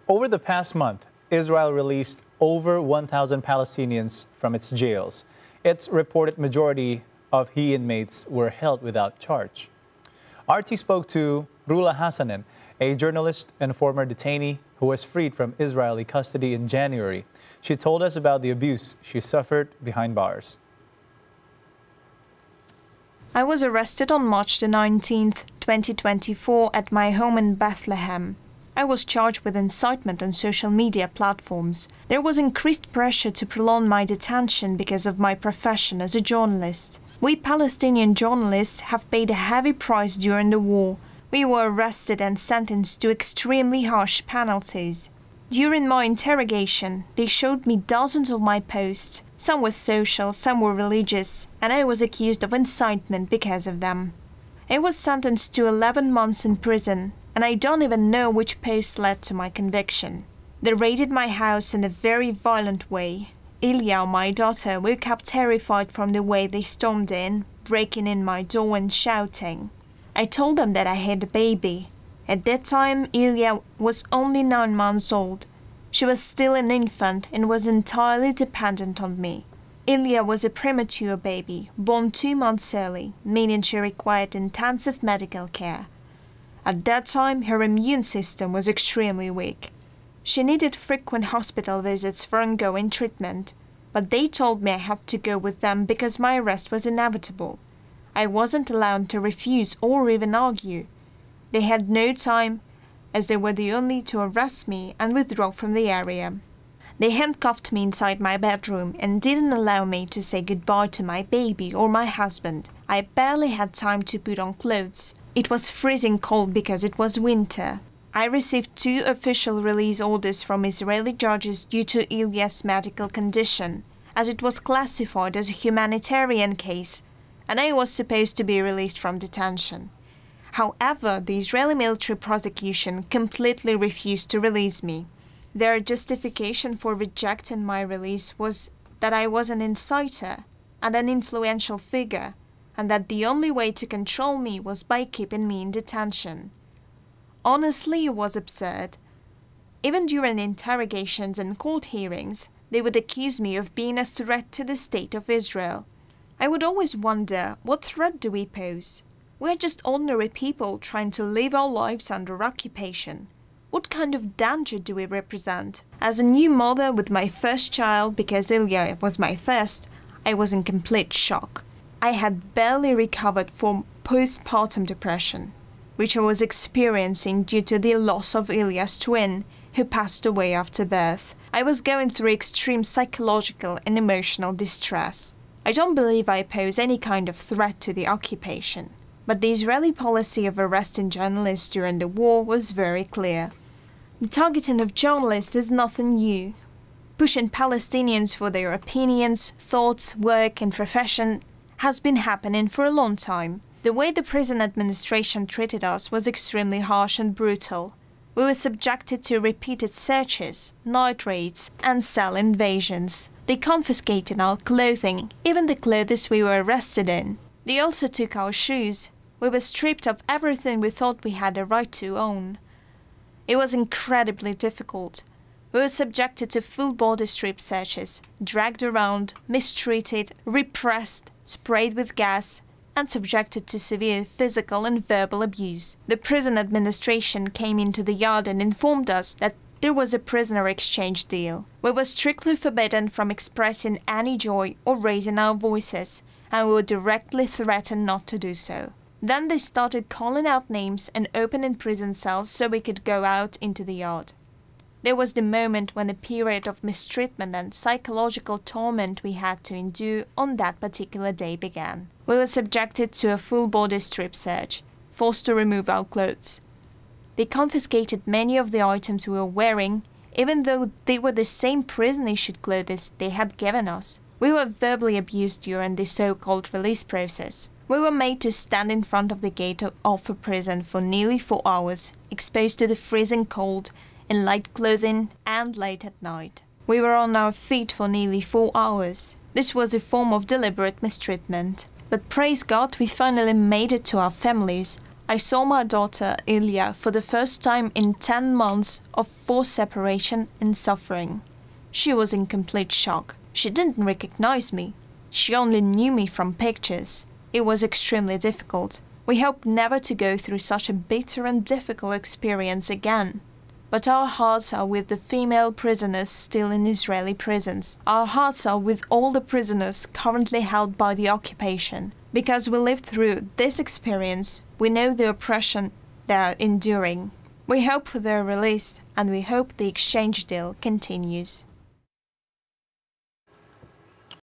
Over the past month, Israel released over 1,000 Palestinians from its jails. Its reported majority of he inmates were held without charge. RT spoke to Rula Hassanen, a journalist and former detainee who was freed from Israeli custody in January. She told us about the abuse she suffered behind bars. I was arrested on March the 19th, 2024 at my home in Bethlehem. I was charged with incitement on social media platforms. There was increased pressure to prolong my detention because of my profession as a journalist. We Palestinian journalists have paid a heavy price during the war. We were arrested and sentenced to extremely harsh penalties. During my interrogation, they showed me dozens of my posts. Some were social, some were religious, and I was accused of incitement because of them. I was sentenced to 11 months in prison, and I don't even know which post led to my conviction. They raided my house in a very violent way. Ilya, my daughter, woke up terrified from the way they stormed in, breaking in my door and shouting. I told them that I had a baby. At that time, Ilya was only 9 months old. She was still an infant and was entirely dependent on me. Ilya was a premature baby, born 2 months early, meaning she required intensive medical care. At that time, her immune system was extremely weak. She needed frequent hospital visits for ongoing treatment, but they told me I had to go with them because my arrest was inevitable. I wasn't allowed to refuse or even argue. They had no time, as they were the only to arrest me and withdraw from the area. They handcuffed me inside my bedroom and didn't allow me to say goodbye to my baby or my husband. I barely had time to put on clothes. It was freezing cold because it was winter. I received 2 official release orders from Israeli judges due to Ilya's medical condition, as it was classified as a humanitarian case, and I was supposed to be released from detention. However, the Israeli military prosecution completely refused to release me. Their justification for rejecting my release was that I was an inciter and an influential figure, and that the only way to control me was by keeping me in detention. Honestly, it was absurd. Even during interrogations and court hearings, they would accuse me of being a threat to the state of Israel. I would always wonder, what threat do we pose? We're just ordinary people trying to live our lives under occupation. What kind of danger do we represent? As a new mother with my first child, because Ilya was my first, I was in complete shock. I had barely recovered from postpartum depression, which I was experiencing due to the loss of Ilya's twin, who passed away after birth. I was going through extreme psychological and emotional distress. I don't believe I pose any kind of threat to the occupation. But the Israeli policy of arresting journalists during the war was very clear. The targeting of journalists is nothing new. Pushing Palestinians for their opinions, thoughts, work and profession has been happening for a long time. The way the prison administration treated us was extremely harsh and brutal. We were subjected to repeated searches, night raids and cell invasions. They confiscated our clothing, even the clothes we were arrested in. They also took our shoes. We were stripped of everything we thought we had a right to own. It was incredibly difficult. We were subjected to full body strip searches, dragged around, mistreated, repressed, sprayed with gas, and subjected to severe physical and verbal abuse. The prison administration came into the yard and informed us that there was a prisoner exchange deal. We were strictly forbidden from expressing any joy or raising our voices, and we were directly threatened not to do so. Then they started calling out names and opening prison cells so we could go out into the yard. There was the moment when the period of mistreatment and psychological torment we had to endure on that particular day began. We were subjected to a full body strip search, forced to remove our clothes. They confiscated many of the items we were wearing, even though they were the same prison-issued clothes they had given us. We were verbally abused during the so-called release process. We were made to stand in front of the gate of a prison for nearly 4 hours, exposed to the freezing cold, in light clothing and late at night. We were on our feet for nearly 4 hours. This was a form of deliberate mistreatment. But praise God, we finally made it to our families. I saw my daughter Ilya for the first time in 10 months of forced separation and suffering. She was in complete shock. She didn't recognize me. She only knew me from pictures. It was extremely difficult. We hope never to go through such a bitter and difficult experience again. But our hearts are with the female prisoners still in Israeli prisons. Our hearts are with all the prisoners currently held by the occupation. Because we lived through this experience, we know the oppression they are enduring. We hope for their release, and we hope the exchange deal continues.